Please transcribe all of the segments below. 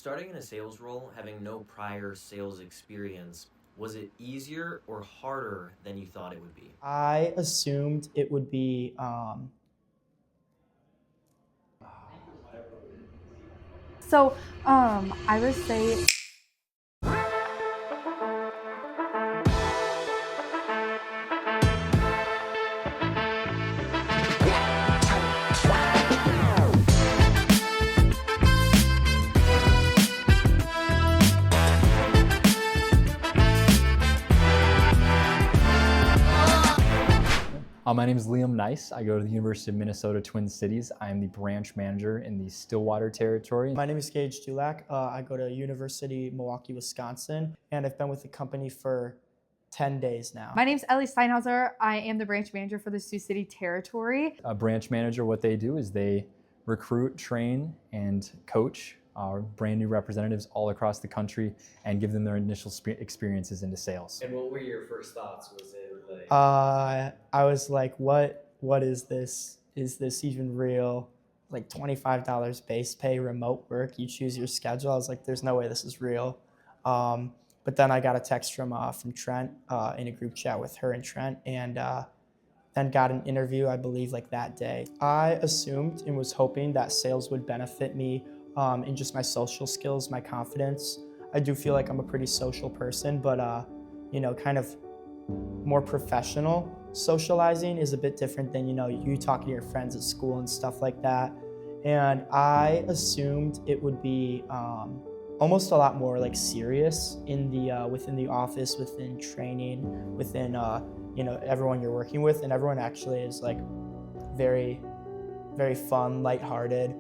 Starting in a sales role, having no prior sales experience, was it easier or harder than you thought it would be? I assumed it would be I would say My name is Liam Nice. I go to the University of Minnesota Twin Cities. I am the branch manager in the Stillwater territory. My name is Gage Dulac. I go to University Milwaukee, Wisconsin, and I've been with the company for 10 days now. my name's Ellie Steinhauser. I am the branch manager for the Sioux City territory. A branch manager, what they do is they recruit, train, and coach our brand new representatives all across the country and give them their initial experiences into sales. And what were your first thoughts? Was it like... I was like, what is this? Is this even real? Like $25 base pay, remote work, you choose your schedule. I was like, there's no way this is real. But then I got a text from Trent in a group chat with her and Trent, and then got an interview, I believe, like that day. I assumed and was hoping that sales would benefit me in just my social skills, my confidence. I do feel like I'm a pretty social person, but kind of more professional socializing is a bit different than, you talking to your friends at school and stuff like that. And I assumed it would be almost a lot more like serious in the within the office, within training, within everyone you're working with, and everyone actually is like very, very fun, lighthearted.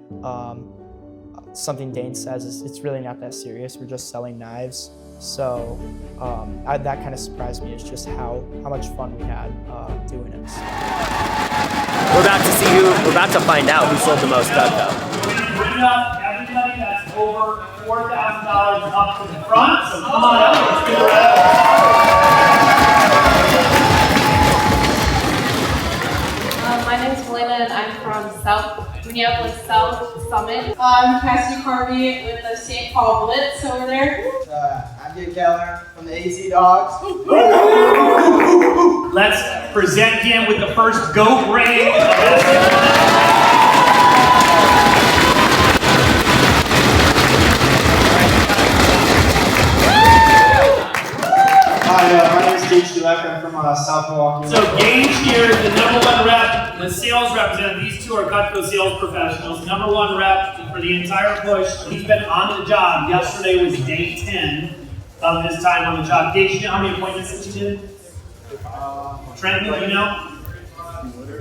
Something Dane says is it's really not that serious. We're just selling knives. So that kind of surprised me, is just how much fun we had doing it. We're about to find out who sold the most duck. Bring up everybody that's over $4,000 up to the front. So come on up, let's give it up. My name is Melina and I'm from South Minneapolis South Summit. I'm Cassidy Carvey with the St. Paul Blitz over there. I'm Jake Keller from the AZ Dogs. Let's present him with the first goat ring. Hi, my name is Gage Dulac. I'm from South Milwaukee. So Gage here is the #1 rep, the sales representative. These two are Cutco sales professionals. #1 rep for the entire push. He's been on the job. Yesterday was day 10 of his time on the job. Gage, you know how many appointments that you did? Trent, do you know?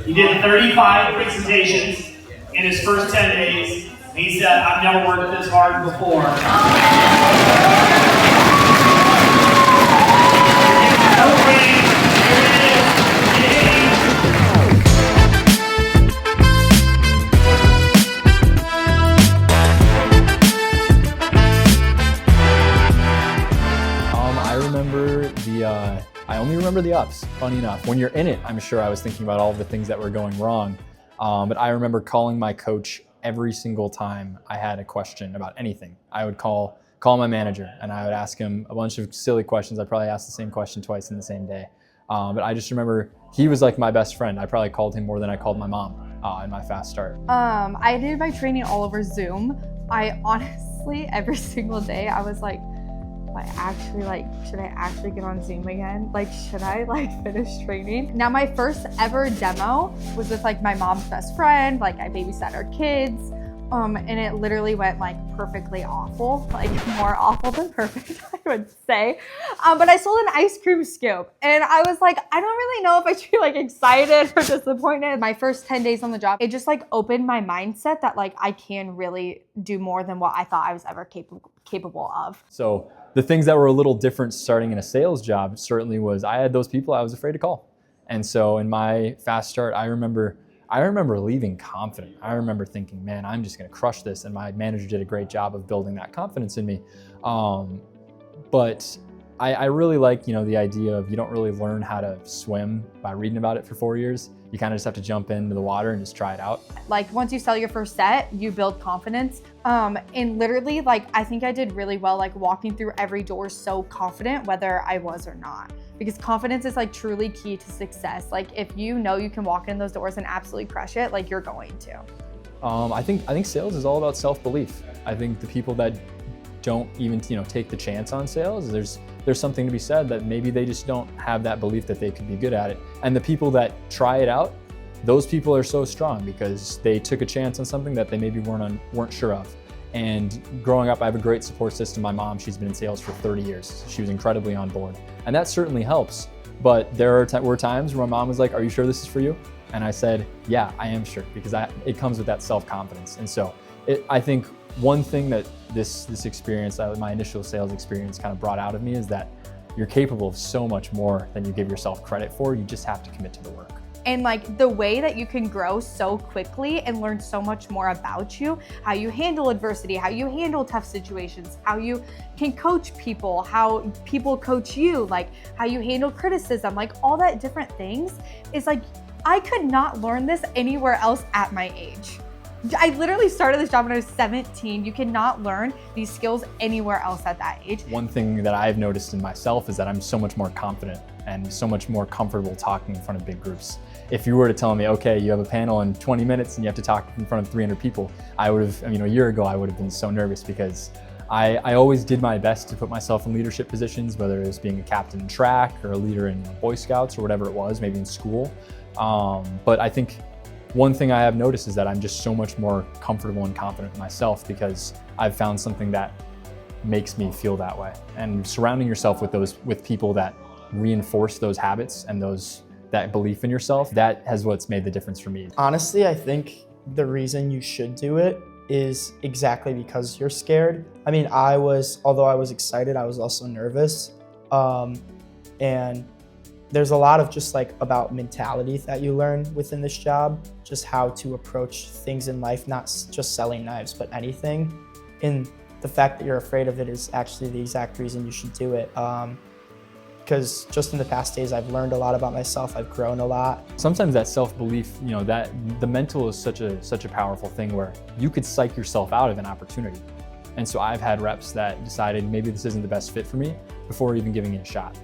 He did 35 presentations in his first 10 days. He said, I've never worked this hard before. I only remember the ups, funny enough. When you're in it, I'm sure I was thinking about all the things that were going wrong. But I remember calling my coach every single time I had a question about anything. I would call my manager and I would ask him a bunch of silly questions. I probably asked the same question twice in the same day. But I just remember he was like my best friend. I probably called him more than I called my mom in my fast start. I did my training all over Zoom. I honestly, every single day, I was like, should I actually get on Zoom again? Should I finish training? Now my first ever demo was with my mom's best friend. I babysat her kids. And it literally went perfectly awful, more awful than perfect, I would say. But I sold an ice cream scoop and I was like, I don't really know if I should be excited or disappointed. My first 10 days on the job, it just opened my mindset that I can really do more than what I thought I was ever capable of. So the things that were a little different starting in a sales job certainly was I had those people I was afraid to call. And so in my fast start, I remember leaving confident. I remember thinking, man, I'm just gonna crush this. And my manager did a great job of building that confidence in me. But I really like, the idea of you don't really learn how to swim by reading about it for 4 years. You kind of just have to jump into the water and just try it out. Like once you sell your first set, you build confidence. And literally, like, I think I did really well, like walking through every door so confident, whether I was or not. Because confidence is like truly key to success. Like if you know you can walk in those doors and absolutely crush it, like you're going to. I think sales is all about self-belief. I think the people that don't even take the chance on sales, there's something to be said that maybe they just don't have that belief that they could be good at it. And the people that try it out, those people are so strong because they took a chance on something that they maybe weren't sure of. And growing up, I have a great support system. My mom, she's been in sales for 30 years. She was incredibly on board, and that certainly helps. But there were times where my mom was like, "Are you sure this is for you?" And I said, "Yeah, I am sure," because it comes with that self-confidence. And so I think one thing that this experience, my initial sales experience, kind of brought out of me is that you're capable of so much more than you give yourself credit for. You just have to commit to the work. And like the way that you can grow so quickly and learn so much more about you, how you handle adversity, how you handle tough situations, how you can coach people, how people coach you, like how you handle criticism, like all that different things is like, I could not learn this anywhere else at my age. I literally started this job when I was 17. You cannot learn these skills anywhere else at that age. One thing that I've noticed in myself is that I'm so much more confident and so much more comfortable talking in front of big groups. If you were to tell me, okay, you have a panel in 20 minutes and you have to talk in front of 300 people, I would have, a year ago, I would have been so nervous because I always did my best to put myself in leadership positions, whether it was being a captain in track or a leader in Boy Scouts or whatever it was, maybe in school. But I think one thing I have noticed is that I'm just so much more comfortable and confident in myself because I've found something that makes me feel that way. And surrounding yourself with people that reinforce those habits and that belief in yourself, that has what's made the difference for me. Honestly, I think the reason you should do it is exactly because you're scared. I mean, although I was excited, I was also nervous. And there's a lot of just like about mentality that you learn within this job, just how to approach things in life, not just selling knives, but anything. And the fact that you're afraid of it is actually the exact reason you should do it. Because just in the past days, I've learned a lot about myself. I've grown a lot. Sometimes that self-belief, that the mental is such a powerful thing where you could psych yourself out of an opportunity. And so I've had reps that decided maybe this isn't the best fit for me before even giving it a shot.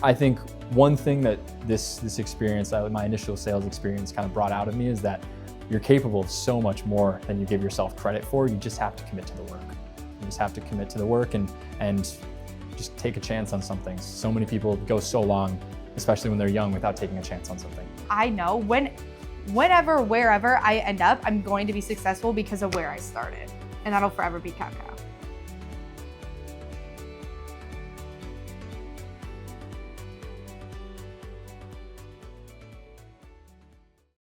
I think one thing that this experience, my initial sales experience, kind of brought out of me is that you're capable of so much more than you give yourself credit for. You just have to commit to the work. You just have to commit to the work and just take a chance on something. So many people go so long, especially when they're young, without taking a chance on something. I know whenever, wherever I end up, I'm going to be successful because of where I started. And that'll forever be Cacao.